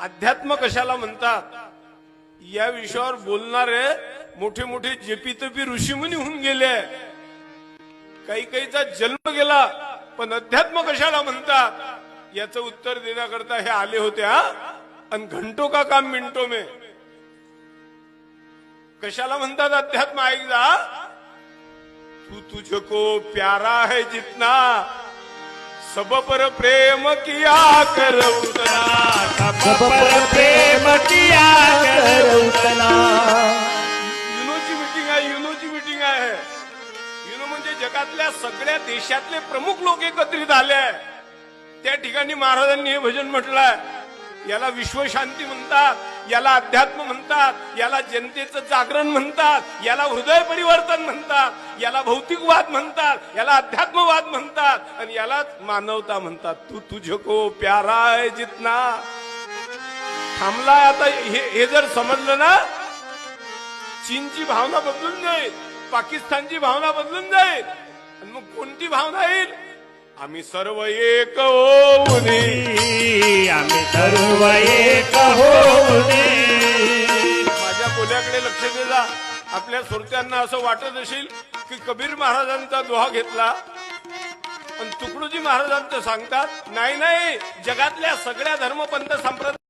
अध्यात्म कशाला म्हणतात या विषयावर बोलणारे मोठे मोठे जेपी ऋषीमुनी होऊन गेले. काही काहीचा जन्म गेला, पण अध्यात्म कशाला म्हणतात याचं उत्तर देण्याकरता हे आले होते. आणि घंटो का काम मिनटो में. कशाला म्हणतात अध्यात्म ऐक जा. तू तुझको प्यारा है जितना सब पर प्रेम किया कर उतना. सब पर प्रेम किया कर उतना. युनोची मीटिंग आहे, युनोची मीटिंग आहे. युनो म्हणजे जगातल्या सगळ्या देशातले प्रमुख लोक एकत्रित आले. त्या ठिकाणी महाराजांनी हे भजन म्हटलंय. याला विश्वशांती म्हणतात, याला अध्यात्म म्हणतात, याला जनतेचं जागरण म्हणतात, याला हृदय परिवर्तन म्हणतात, याला भौतिकवाद म्हणतात, याला अध्यात्मवाद म्हणतात, आणि यालाच मानवता म्हणतात. तू तुझको प्यारा है जितना. थांबलाय आता. हे जर समजलं ना, चीनची भावना बदलून जाईल, पाकिस्तानची भावना बदलून जाईल. आणि मग कोणती भावना येईल? आम्ही सर्व एक होऊने, आम्ही सर्व एक होऊने. माझ्या बोल्याकडे लक्ष दे जा. आपल्या श्रोत्यांना असं वाटत असेल की कबीर महाराजांचा दोहा घेतला आणि तुकडोजी महाराजांचं सांगतात. नाही नाही, जगातल्या सगळ्या धर्मपंथ संप्रदाय